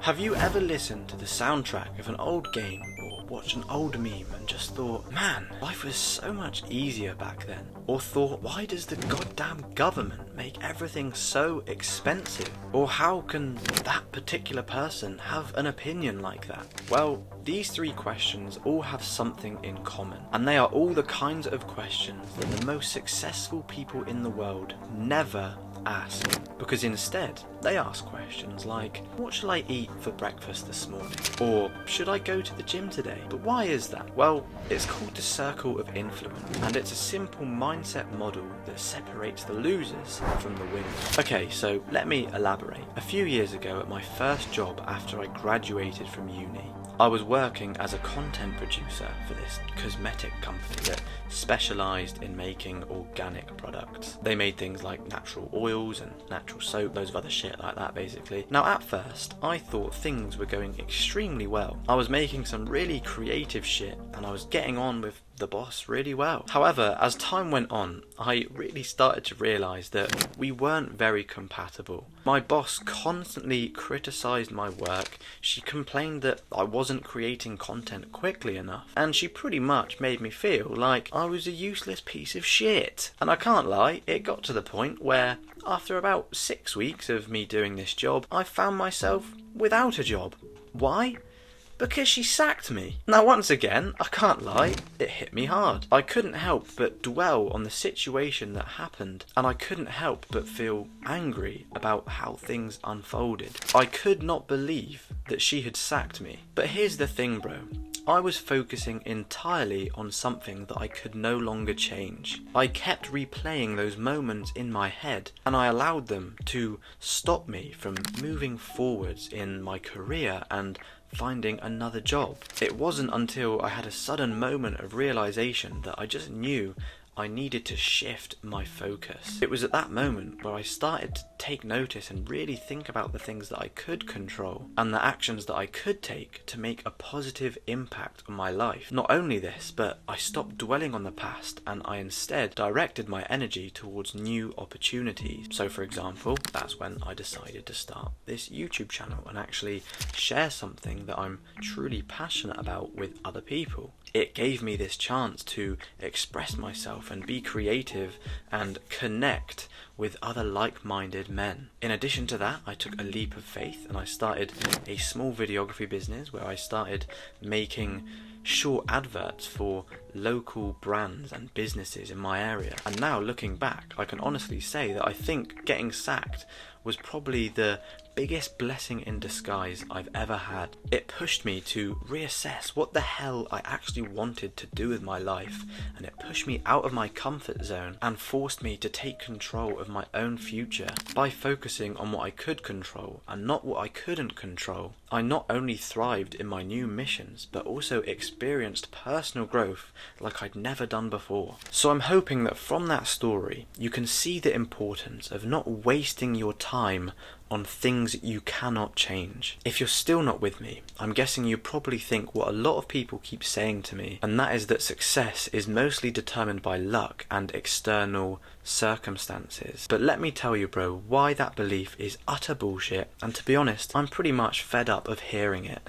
Have you ever listened to the soundtrack of an old game or watched an old meme and just thought, man, life was so much easier back then? Or thought, why does the goddamn government make everything so expensive? Or how can that particular person have an opinion like that? Well, these three questions all have something in common, and they are all the kinds of questions that the most successful people in the world never ask, because instead they ask questions like, what shall I eat for breakfast this morning? Or, should I go to the gym today? But why is that? Well, it's called the circle of influence, and it's a simple mindset model that separates the losers from the winners. Okay, so let me elaborate. A few years ago at my first job after I graduated from uni, I was working as a content producer for this cosmetic company that specialised in making organic products. They made things like natural oils and natural soap, loads of other shit like that basically. Now at first, I thought things were going extremely well. I was making some really creative shit and I was getting on with the boss really well. However, as time went on, I really started to realise that we weren't very compatible. My boss constantly criticised my work, she complained that I wasn't creating content quickly enough, and she pretty much made me feel like I was a useless piece of shit. And I can't lie, it got to the point where after about 6 weeks of me doing this job, I found myself without a job. Why? Because she sacked me. Now once again, I can't lie, it hit me hard. I couldn't help but dwell on the situation that happened, and I couldn't help but feel angry about how things unfolded. I could not believe that she had sacked me. But here's the thing, bro. I was focusing entirely on something that I could no longer change. I kept replaying those moments in my head, and I allowed them to stop me from moving forwards in my career and finding another job. It wasn't until I had a sudden moment of realization that I just knew I needed to shift my focus. It was at that moment where I started to take notice and really think about the things that I could control and the actions that I could take to make a positive impact on my life. Not only this, but I stopped dwelling on the past and I instead directed my energy towards new opportunities. So for example, that's when I decided to start this YouTube channel and actually share something that I'm truly passionate about with other people. It gave me this chance to express myself and be creative and connect with other like-minded men. In addition to that, I took a leap of faith and I started a small videography business where I started making short adverts for local brands and businesses in my area. And now looking back, I can honestly say that I think getting sacked was probably the biggest blessing in disguise I've ever had. It pushed me to reassess what the hell I actually wanted to do with my life, and it pushed me out of my comfort zone and forced me to take control of my own future. By focusing on what I could control and not what I couldn't control, I not only thrived in my new missions, but also experienced personal growth like I'd never done before. So I'm hoping that from that story, you can see the importance of not wasting your time on things you cannot change. If you're still not with me, I'm guessing you probably think what a lot of people keep saying to me, and that is that success is mostly determined by luck and external circumstances. But let me tell you, bro, why that belief is utter bullshit, and to be honest, I'm pretty much fed up of hearing it.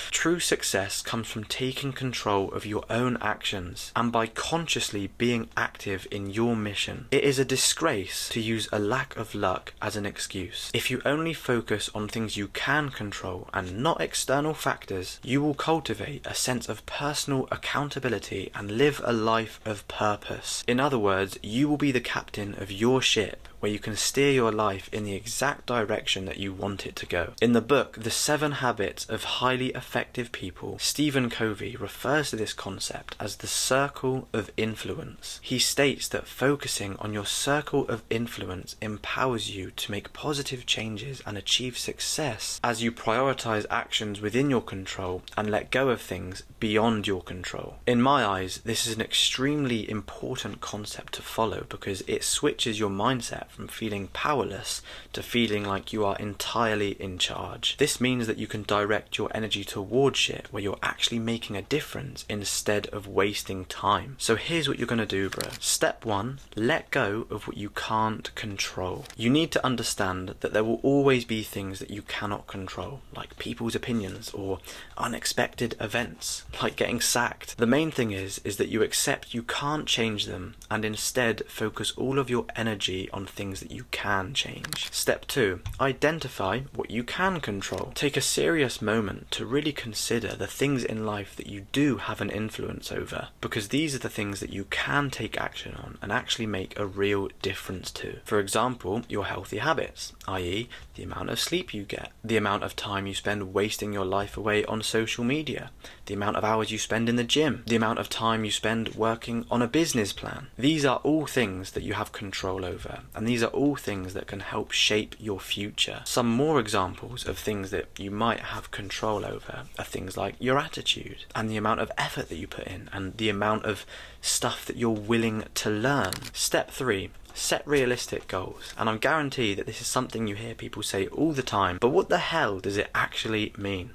True success comes from taking control of your own actions and by consciously being active in your mission. It is a disgrace to use a lack of luck as an excuse. If you only focus on things you can control and not external factors, you will cultivate a sense of personal accountability and live a life of purpose. In other words, you will be the captain of your ship, where you can steer your life in the exact direction that you want it to go. In the book, The 7 Habits of Highly Effective People, Stephen Covey refers to this concept as the circle of influence. He states that focusing on your circle of influence empowers you to make positive changes and achieve success as you prioritize actions within your control and let go of things beyond your control. In my eyes, this is an extremely important concept to follow because it switches your mindset from feeling powerless to feeling like you are entirely in charge. This means means that you can direct your energy towards shit where you're actually making a difference instead of wasting time. So here's what you're going to do, bro. Step 1, let go of what you can't control. You need to understand that there will always be things that you cannot control, like people's opinions or unexpected events, like getting sacked. The main thing is that you accept you can't change them and instead focus all of your energy on things that you can change. Step 2, identify what you can control. Take a serious moment to really consider the things in life that you do have an influence over, because these are the things that you can take action on and actually make a real difference to. For example, your healthy habits, i.e. the amount of sleep you get, the amount of time you spend wasting your life away on social media, the amount of hours you spend in the gym, the amount of time you spend working on a business plan. These are all things that you have control over, and these are all things that can help shape your future. Some more examples of things that you might have control over are things like your attitude and the amount of effort that you put in and the amount of stuff that you're willing to learn. Step 3, set realistic goals. And I guarantee that this is something you hear people say all the time, but what the hell does it actually mean?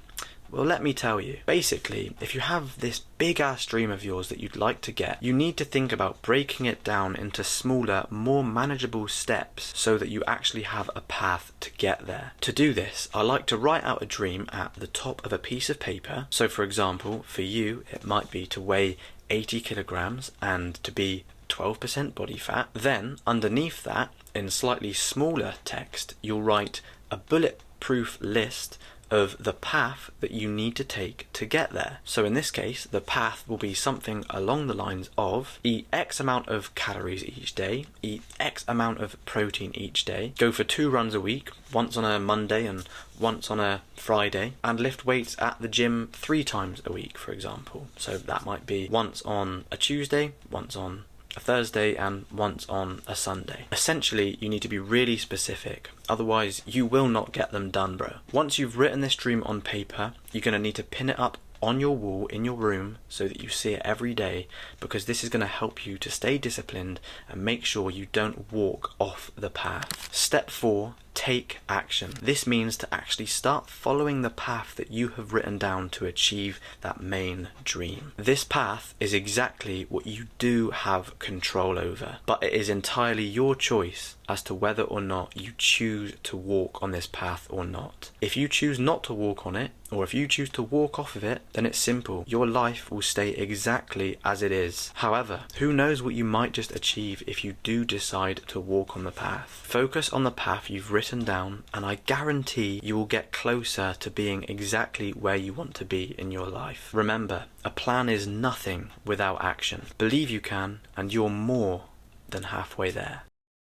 Well, let me tell you. Basically, if you have this big-ass dream of yours that you'd like to get, you need to think about breaking it down into smaller, more manageable steps so that you actually have a path to get there. To do this, I like to write out a dream at the top of a piece of paper. So, for example, for you, it might be to weigh 80 kilograms and to be 12% body fat. Then, underneath that, in slightly smaller text, you'll write a bulletproof list of the path that you need to take to get there. So in this case, the path will be something along the lines of eat X amount of calories each day, eat X amount of protein each day, go for 2 runs a week, once on a Monday and once on a Friday, and lift weights at the gym 3 times a week, for example. So that might be once on a Tuesday, once on a Thursday, and once on a Sunday. Essentially, you need to be really specific, otherwise you will not get them done, bro. Once you've written this dream on paper, you're going to need to pin it up on your wall in your room so that you see it every day, because this is going to help you to stay disciplined and make sure you don't walk off the path. Step 4, take action. This means to actually start following the path that you have written down to achieve that main dream. This path is exactly what you do have control over, but it is entirely your choice as to whether or not you choose to walk on this path or not. If you choose not to walk on it, or if you choose to walk off of it, then it's simple. Your life will stay exactly as it is. However, who knows what you might just achieve if you do decide to walk on the path. Focus on the path you've written down, and I guarantee you will get closer to being exactly where you want to be in your life. Remember, a plan is nothing without action. Believe you can, and you're more than halfway there.